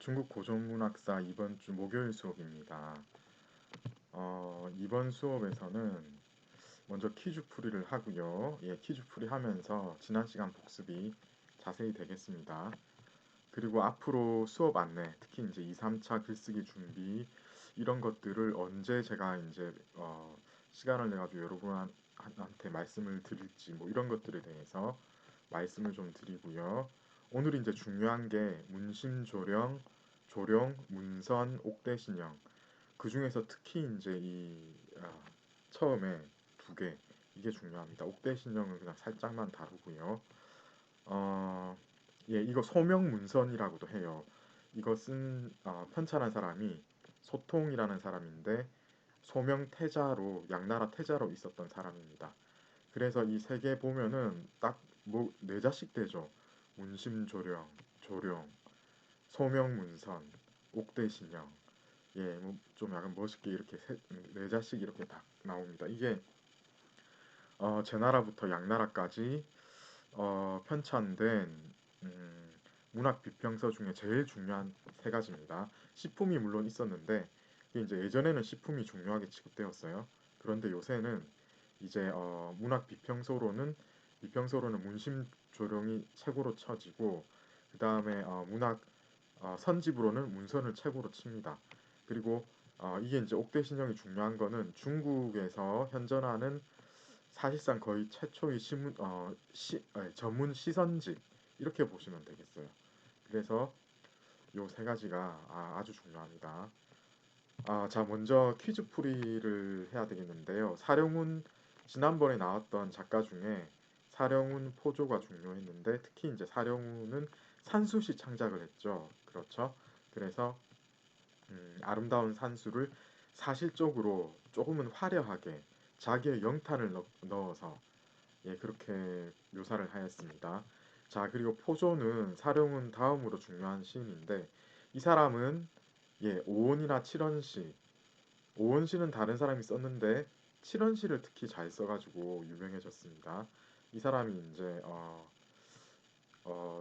중국 고전문학사 이번 주 목요일 수업입니다. 이번 수업에서는 먼저 퀴즈 풀이를 하고요. 예, 퀴즈 풀이 하면서 지난 시간 복습이 자세히 되겠습니다. 그리고 앞으로 수업 안내, 특히 이제 2, 3차 글쓰기 준비 이런 것들을 언제 제가 이제 시간을 내 가지고 여러분한테 말씀을 드릴지 뭐 이런 것들에 대해서 말씀을 좀 드리고요. 오늘 이제 중요한 게 문심조령, 조령, 문선, 옥대신형. 그 중에서 특히 이제 처음에 두 개, 이게 중요합니다. 옥대신형은 그냥 살짝만 다루고요. 어, 예, 이거 소명문선이라고도 해요. 이거 쓴 편찬한 사람이 소통이라는 사람인데 소명태자로 양나라 태자로 있었던 사람입니다. 그래서 이 세 개 보면은 딱 뭐 네 자씩 되죠. 문심조령, 조령, 소명문선, 옥대신형. 예, 뭐 좀 약간 멋있게 이렇게 네 자씩 이렇게 딱 나옵니다. 이게 제 나라부터 양나라까지 편찬된 문학 비평서 중에 제일 중요한 세 가지입니다. 시품이 물론 있었는데 이게 이제 예전에는 시품이 중요하게 취급되었어요. 그런데 요새는 이제 문학 비평서로는 문심조령이 최고로 쳐지고 그 다음에 문학 선집으로는 문선을 최고로 칩니다. 그리고 이게 이제 옥대신형이 중요한 거는 중국에서 현존하는 사실상 거의 최초의 전문 시선집 이렇게 보시면 되겠어요. 그래서 요 세 가지가 아주 중요합니다. 자, 먼저 퀴즈 풀이를 해야 되겠는데요. 지난번에 나왔던 작가 중에 사령운 포조가 중요했는데 특히 이제 사령운은 산수시 창작을 했죠. 그렇죠? 그래서 아름다운 산수를 사실적으로 조금은 화려하게 자기의 영탄을 넣어서 예, 그렇게 묘사를 하였습니다. 자, 그리고 포조는 사령운 다음으로 중요한 시인인데 이 사람은 예, 오원이나 칠원시, 오원시는 다른 사람이 썼는데 칠원시를 특히 잘 써가지고 유명해졌습니다. 이 사람이 이제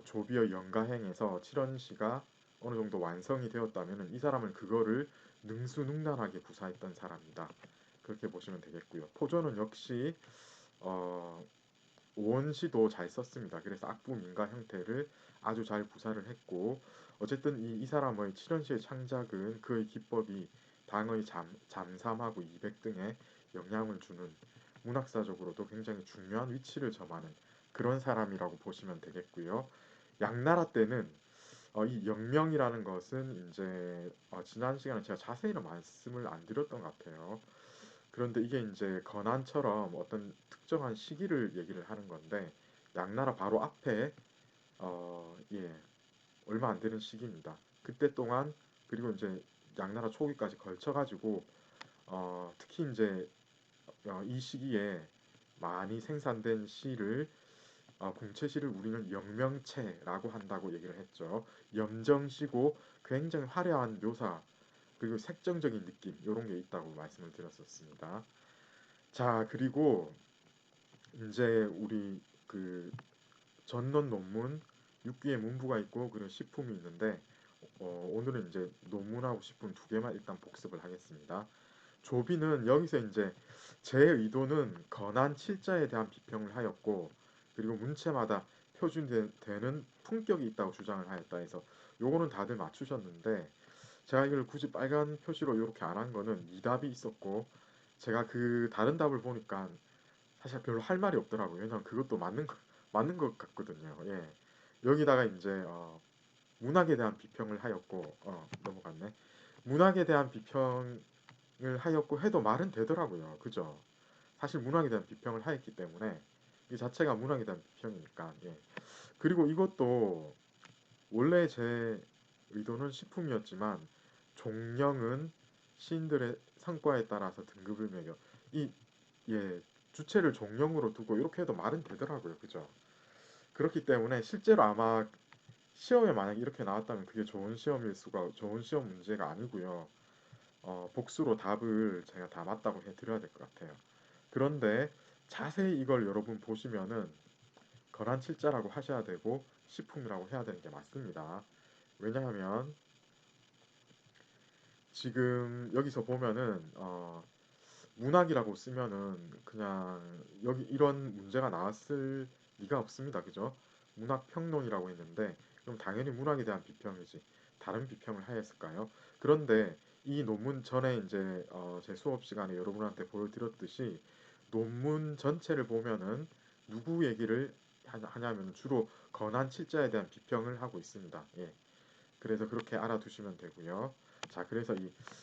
조비의 영가행에서 칠원시가 어느 정도 완성이 되었다면 이 사람은 그거를 능수능란하게 구사했던 사람이다. 그렇게 보시면 되겠고요. 포조는 역시 어, 오원시도 잘 썼습니다. 그래서 악부 민가 형태를 아주 잘 구사를 했고 어쨌든 이 사람의 칠연시의 창작은 그의 기법이 당의 잠삼하고 이백 등에 영향을 주는 문학사적으로도 굉장히 중요한 위치를 점하는 그런 사람이라고 보시면 되겠고요. 양나라 때는 이 영명이라는 것은 이제 지난 시간에 제가 자세히는 말씀을 안 드렸던 것 같아요. 그런데 이게 이제 건한처럼 어떤 특정한 시기를 얘기를 하는 건데 양나라 바로 앞에 예, 얼마 안 되는 시기입니다. 그때 동안 그리고 이제 양나라 초기까지 걸쳐가지고 특히 이제 이 시기에 많이 생산된 시를 공채시를 우리는 영명체라고 한다고 얘기를 했죠. 염정시고 굉장히 화려한 묘사 그리고 색정적인 느낌 이런 게 있다고 말씀을 드렸었습니다. 자, 그리고 이제 우리 그 전론 논문 6기의 문부가 있고 그리고 시품이 있는데 오늘은 이제 논문하고 시품 두 개만 일단 복습을 하겠습니다. 조비는 여기서 이제 제 의도는 건한 칠자에 대한 비평을 하였고 그리고 문체마다 표준되는 품격이 있다고 주장을 하였다 해서 요거는 다들 맞추셨는데 제가 이걸 굳이 빨간 표시로 이렇게 안 한 거는 이 답이 있었고 제가 그 다른 답을 보니까 사실 별로 할 말이 없더라고요. 왜냐면 그것도 맞는 것 같거든요. 예. 여기다가 이제 문학에 대한 비평을 하였고 넘어갔네. 문학에 대한 비평을 하였고 해도 말은 되더라고요. 그죠? 사실 문학에 대한 비평을 하였기 때문에 이 자체가 문학에 대한 비평이니까. 예. 그리고 이것도 원래 제 의도는 시품이었지만 종령은 시인들의 성과에 따라서 등급을 매겨 이 예, 주체를 종령으로 두고 이렇게 해도 말은 되더라고요. 그죠? 그렇기 때문에 실제로 아마 시험에 만약 이렇게 나왔다면 그게 좋은 시험 문제가 아니고요. 복수로 답을 제가 다 맞다고 해드려야 될 것 같아요. 그런데 자세히 이걸 여러분 보시면은 거란칠자라고 하셔야 되고 시품이라고 해야 되는 게 맞습니다. 왜냐하면 지금 여기서 보면은 문학이라고 쓰면은 그냥 여기 이런 문제가 나왔을 리가 없습니다. 그죠? 문학 평론이라고 했는데 그럼 당연히 문학에 대한 비평이지. 다른 비평을 하였을까요? 그런데 이 논문 전에 이제 제 수업 시간에 여러분한테 보여드렸듯이 논문 전체를 보면은 누구 얘기를 하냐면 주로 건한 칠자에 대한 비평을 하고 있습니다. 예. 그래서 그렇게 알아두시면 되고요. 자, 그래서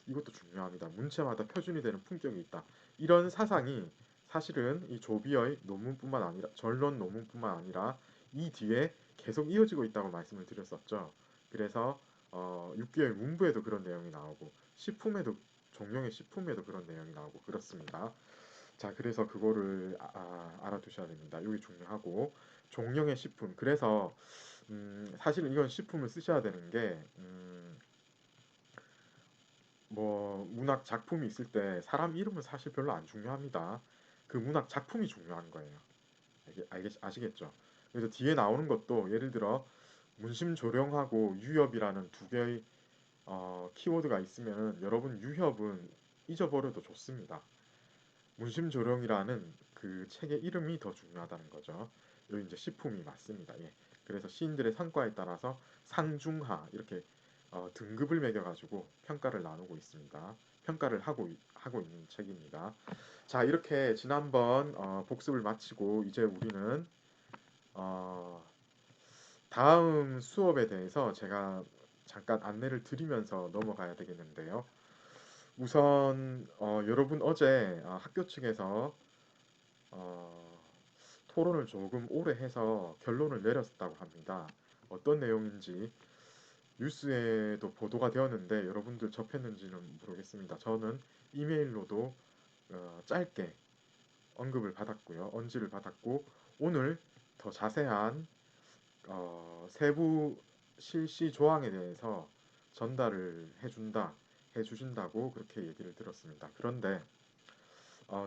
이것도 중요합니다. 문체마다 표준이 되는 품격이 있다. 이런 사상이 사실은 이 조비어의 논문뿐만 아니라 전론 논문뿐만 아니라 이 뒤에 계속 이어지고 있다고 말씀을 드렸었죠. 그래서 6개월 문부에도 그런 내용이 나오고 시품에도 종용의 시품에도 그런 내용이 나오고 그렇습니다. 자, 그래서 그거를 알아두셔야 됩니다. 이게 중요하고 종용의 시품. 그래서 사실은 이건 시품을 쓰셔야 되는 게 뭐 문학 작품이 있을 때 사람 이름은 사실 별로 안 중요합니다. 그 문학 작품이 중요한 거예요. 아시겠죠? 그래서 뒤에 나오는 것도 예를 들어 문심조령하고 유협이라는 두 개의 키워드가 있으면 여러분 유협은 잊어버려도 좋습니다. 문심조령이라는 그 책의 이름이 더 중요하다는 거죠. 여기 이제 시품이 맞습니다. 예. 그래서 시인들의 성과에 따라서 상중하 이렇게 등급을 매겨가지고 평가를 나누고 있습니다. 평가를 하고 있는 책입니다. 자, 이렇게 지난번 복습을 마치고 이제 우리는 어, 다음 수업에 대해서 제가 잠깐 안내를 드리면서 넘어가야 되겠는데요. 우선 여러분 어제 학교 측에서 어, 토론을 조금 오래 해서 결론을 내렸다고 합니다. 어떤 내용인지 뉴스에도 보도가 되었는데 여러분들 접했는지는 모르겠습니다. 저는 이메일로도 짧게 언급을 받았고요. 언지를 받았고 오늘 더 자세한 세부 실시 조항에 대해서 전달을 해주신다고 그렇게 얘기를 들었습니다. 그런데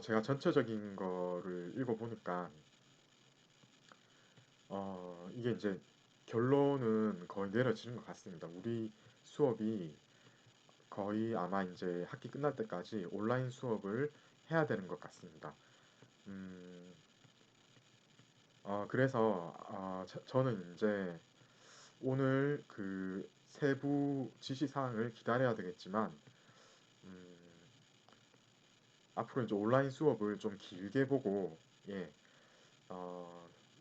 제가 전체적인 거를 읽어보니까 이게 이제 결론은 거의 내려지는 것 같습니다. 우리 수업이 거의 아마 이제 학기 끝날 때까지 온라인 수업을 해야 되는 것 같습니다. 음, 그래서 저는 이제 오늘 그 세부 지시 사항을 기다려야 되겠지만 음, 앞으로 이제 온라인 수업을 좀 길게 보고 예,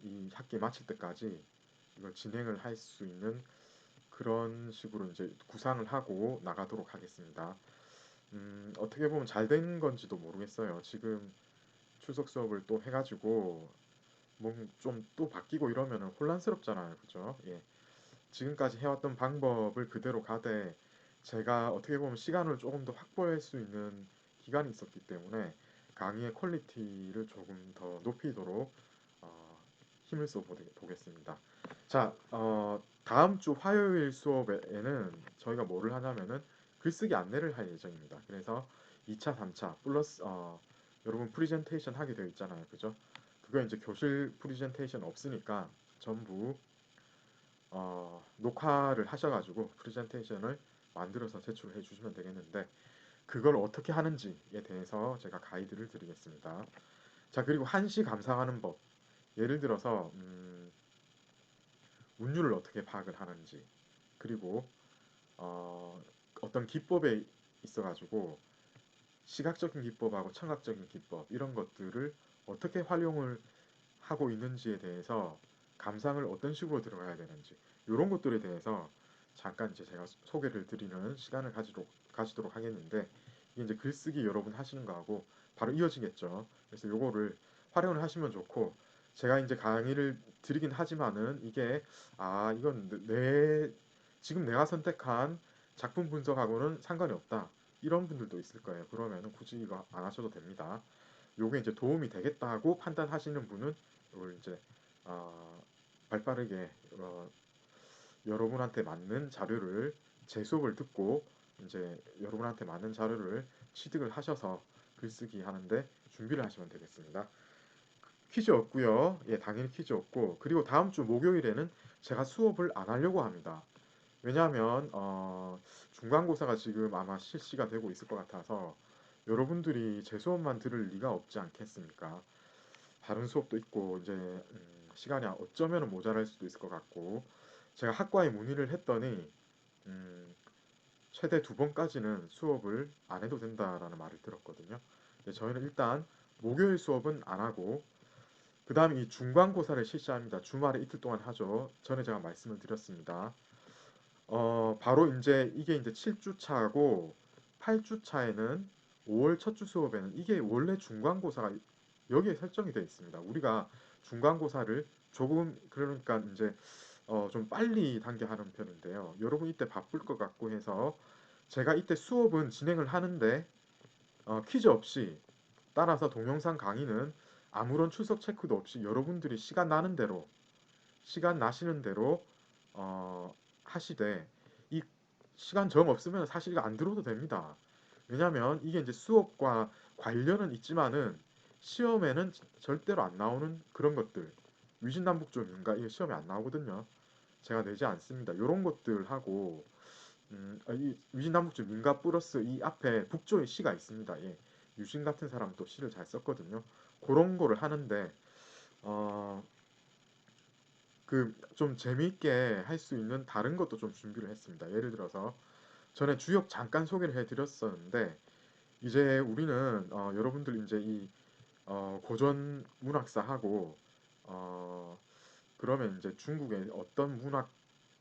이 학기 마칠 때까지 이걸 진행을 할 수 있는 그런 식으로 이제 구상을 하고 나가도록 하겠습니다. 어떻게 보면 잘 된 건지도 모르겠어요. 지금 출석 수업을 또 해가지고 뭐 좀 또 바뀌고 이러면 혼란스럽잖아요. 그죠? 예. 지금까지 해왔던 방법을 그대로 가되 제가 어떻게 보면 시간을 조금 더 확보할 수 있는 기간이 있었기 때문에 강의의 퀄리티를 조금 더 높이도록 어, 힘을 써 보겠습니다. 자, 다음 주 화요일 수업에는 저희가 뭐를 하냐면은 글쓰기 안내를 할 예정입니다. 그래서 2차, 3차 플러스 여러분 프리젠테이션 하게 되어 있잖아요. 그죠? 그거 이제 교실 프리젠테이션 없으니까 전부 녹화를 하셔가지고 프레젠테이션을 만들어서 제출해 주시면 되겠는데 그걸 어떻게 하는지에 대해서 제가 가이드를 드리겠습니다. 자, 그리고 한시 감상하는 법. 예를 들어서 운율을 어떻게 파악을 하는지 그리고 어, 어떤 기법에 있어가지고 시각적인 기법하고 청각적인 기법 이런 것들을 어떻게 활용을 하고 있는지에 대해서 감상을 어떤 식으로 들어가야 되는지 이런 것들에 대해서 잠깐 이제 제가 소개를 드리는 시간을 가지도록 하겠는데 이게 이제 글쓰기 여러분 하시는 거하고 바로 이어지겠죠. 그래서 요거를 활용을 하시면 좋고 제가 이제 강의를 드리긴 하지만은 이게 이건 지금 내가 선택한 작품 분석하고는 상관이 없다. 이런 분들도 있을 거예요. 그러면 굳이 이거 안 하셔도 됩니다. 요게 이제 도움이 되겠다고 판단하시는 분은 이걸 이제 어, 발빠르게 여러분한테 맞는 자료를 제 수업을 듣고 이제 여러분한테 맞는 자료를 취득을 하셔서 글쓰기 하는데 준비를 하시면 되겠습니다. 퀴즈 없고요. 예, 당연히 퀴즈 없고 그리고 다음 주 목요일에는 제가 수업을 안 하려고 합니다. 왜냐하면 중간고사가 지금 아마 실시가 되고 있을 것 같아서 여러분들이 제 수업만 들을 리가 없지 않겠습니까? 다른 수업도 있고 이제 시간이 어쩌면 모자랄 수도 있을 것 같고 제가 학과에 문의를 했더니 음, 최대 2번까지는 수업을 안 해도 된다라는 말을 들었거든요. 근데 저희는 일단 목요일 수업은 안 하고 그 다음 이 중간고사를 실시합니다. 주말에 이틀 동안 하죠. 전에 제가 말씀을 드렸습니다. 바로 이게 이제 7주 차고 8주 차에는 5월 첫 주 수업에는 이게 원래 중간고사가 여기에 설정이 되어 있습니다. 우리가 중간고사를 조금 그러니까 이제 좀 빨리 단계하는 편인데요. 여러분 이때 바쁠 것 같고 해서 제가 이때 수업은 진행을 하는데 퀴즈 없이 따라서 동영상 강의는 아무런 출석 체크도 없이 여러분들이 시간 나시는 대로 하시되 이 시간 정 없으면 사실 이거 안 들어도 됩니다. 왜냐하면 이게 이제 수업과 관련은 있지만은 시험에는 절대로 안 나오는 그런 것들 위진남북조민가 이게 시험에 안 나오거든요. 제가 내지 않습니다. 이런 것들하고 이 위진남북조 민가 플러스 이 앞에 북조의 시가 있습니다. 예. 유신 같은 사람도 시를 잘 썼거든요. 그런 거를 하는데 어, 그 좀 재미있게 할 수 있는 다른 것도 좀 준비를 했습니다. 예를 들어서 전에 주역 잠깐 소개를 해드렸었는데 이제 우리는 여러분들 이제 이 고전 문학사하고 어, 그러면 이제 중국의 어떤 문학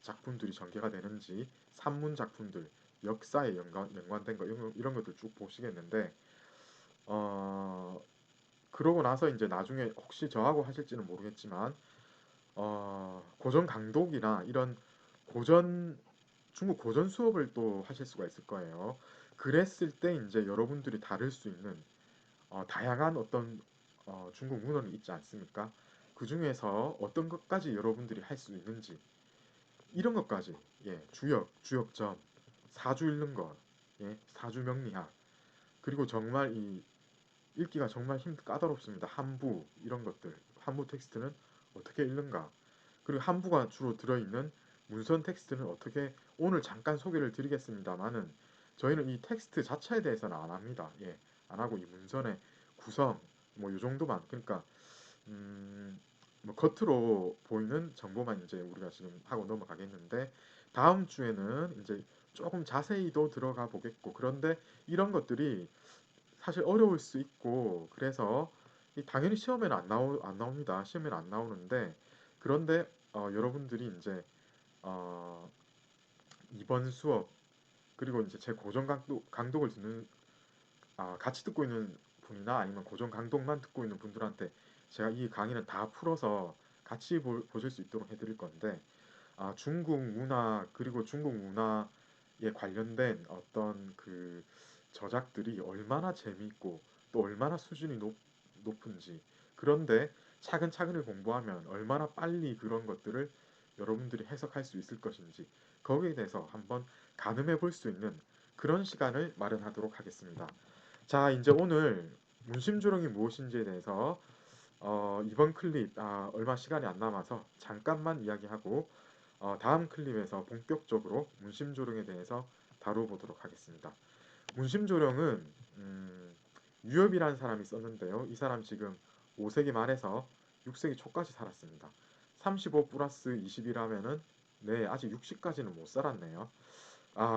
작품들이 전개가 되는지 산문 작품들 역사에 연관된 거 이런 것들 쭉 보시겠는데 어, 그러고 나서 이제 나중에 혹시 저하고 하실지는 모르겠지만 고전 강독이나 이런 고전 중국 고전 수업을 또 하실 수가 있을 거예요. 그랬을 때 이제 여러분들이 다룰 수 있는 다양한 어떤 중국 문헌이 있지 않습니까? 그 중에서 어떤 것까지 여러분들이 할 수 있는지 이런 것까지 예, 주역점, 사주 읽는 것, 예, 사주 명리학 그리고 정말 이 읽기가 정말 까다롭습니다. 한부 이런 것들 한부 텍스트는 어떻게 읽는가 그리고 한부가 주로 들어있는 문선 텍스트는 어떻게 오늘 잠깐 소개를 드리겠습니다만은 저희는 이 텍스트 자체에 대해서는 안 합니다. 예, 안 하고 이 문선의 구성 뭐 요 정도만 그러니까 음, 뭐 겉으로 보이는 정보만 이제 우리가 지금 하고 넘어가겠는데 다음 주에는 이제 조금 자세히도 들어가 보겠고 그런데 이런 것들이 사실 어려울 수 있고 그래서 당연히 시험에는 안 나옵니다. 시험에는 안 나오는데 그런데 여러분들이 이제 어, 이번 수업 그리고 이제 제 고정 강독을 듣는 같이 듣고 있는 분이나 아니면 고정 강독만 듣고 있는 분들한테 제가 이 강의는 다 풀어서 같이 보실 수 있도록 해드릴 건데 중국 문화 그리고 중국 문화에 관련된 어떤 그 저작들이 얼마나 재미있고 또 얼마나 수준이 높은지 그런데 차근차근히 공부하면 얼마나 빨리 그런 것들을 여러분들이 해석할 수 있을 것인지 거기에 대해서 한번 가늠해 볼 수 있는 그런 시간을 마련하도록 하겠습니다. 자, 이제 오늘 문심조령이 무엇인지에 대해서 이번 클립 얼마 시간이 안 남아서 잠깐만 이야기하고 다음 클립에서 본격적으로 문심조령에 대해서 다뤄보도록 하겠습니다. 문심조령은 유엽이라는 사람이 썼는데요. 이 사람 지금 5세기 말에서 6세기 초까지 살았습니다. 35 플러스 20이라면은 네, 아직 60까지는 못 살았네요.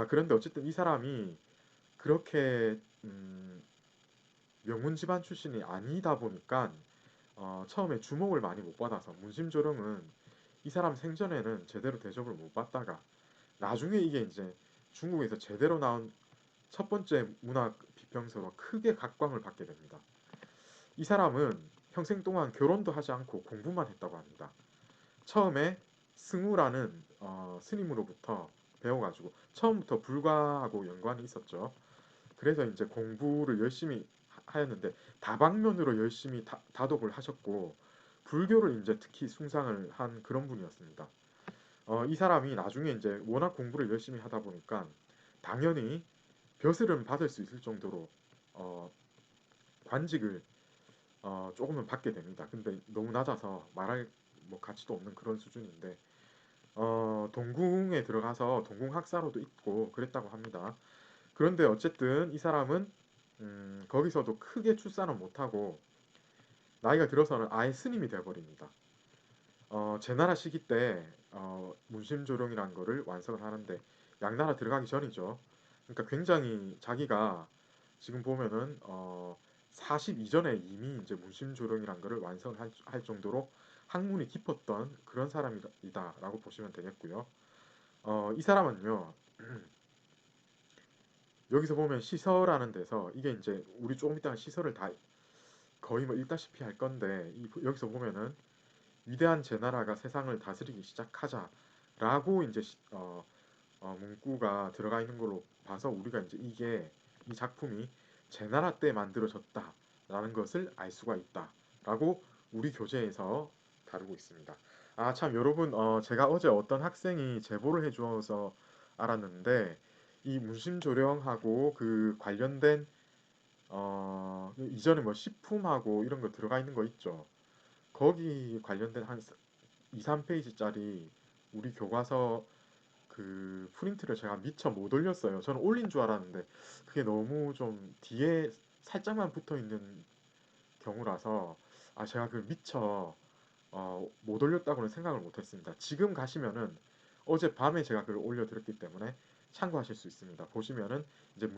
그런데 어쨌든 이 사람이 그렇게 명문 집안 출신이 아니다 보니까 처음에 주목을 많이 못 받아서 문심조령은 이 사람 생전에는 제대로 대접을 못 받다가 나중에 이게 이제 중국에서 제대로 나온 첫 번째 문학 비평서로 크게 각광을 받게 됩니다. 이 사람은 평생 동안 결혼도 하지 않고 공부만 했다고 합니다. 처음에 승우라는 스님으로부터 배워가지고 처음부터 불과하고 연관이 있었죠. 그래서 이제 공부를 열심히 하였는데 다방면으로 열심히 다독을 하셨고 불교를 이제 특히 숭상을 한 그런 분이었습니다. 이 사람이 나중에 이제 워낙 공부를 열심히 하다 보니까 당연히 벼슬은 받을 수 있을 정도로 어, 관직을 조금은 받게 됩니다. 근데 너무 낮아서 말할 뭐 가치도 없는 그런 수준인데 동궁에 들어가서 동궁 학사로도 있고 그랬다고 합니다. 그런데 어쨌든 이 사람은 거기서도 크게 출산은 못하고 나이가 들어서는 아예 스님이 되어버립니다. 제나라 시기 때 문심조령이라는 거를 완성을 하는데 양나라 들어가기 전이죠. 그러니까 굉장히 자기가 지금 보면은 40 이전에 이미 이제 문심조령이라는 거를 완성할 정도로 학문이 깊었던 그런 사람이다라고 보시면 되겠고요. 이 사람은요. 여기서 보면 시서라는 데서 이게 이제 우리 조금 이따가 시서를 다 거의 뭐 읽다시피 할 건데 여기서 보면은 위대한 제나라가 세상을 다스리기 시작하자라고 이제 문구가 들어가 있는 걸로 봐서 우리가 이제 이 작품이 제나라 때 만들어졌다라는 것을 알 수가 있다라고 우리 교재에서 다루고 있습니다. 아, 참 여러분, 제가 어제 어떤 학생이 제보를 해주어서 알았는데 이 문심조령하고 그 관련된 이전에 뭐 식품하고 이런 거 들어가 있는 거 있죠. 거기 관련된 한 2, 3페이지짜리 우리 교과서 그 프린트를 제가 미처 못 올렸어요. 저는 올린 줄 알았는데 그게 너무 좀 뒤에 살짝만 붙어 있는 경우라서 제가 그 미처 못 올렸다고는 생각을 못 했습니다. 지금 가시면은 어젯밤에 제가 그걸 올려드렸기 때문에 참고하실 수 있습니다. 보시면은 이제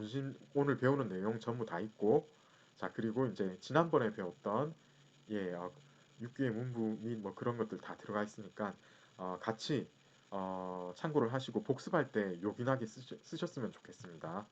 오늘 배우는 내용 전부 다 있고 자 그리고 이제 지난번에 배웠던 예, 육교의 문부 및 뭐 그런 것들 다 들어가 있으니까 같이 참고를 하시고 복습할 때 요긴하게 쓰셨으면 좋겠습니다.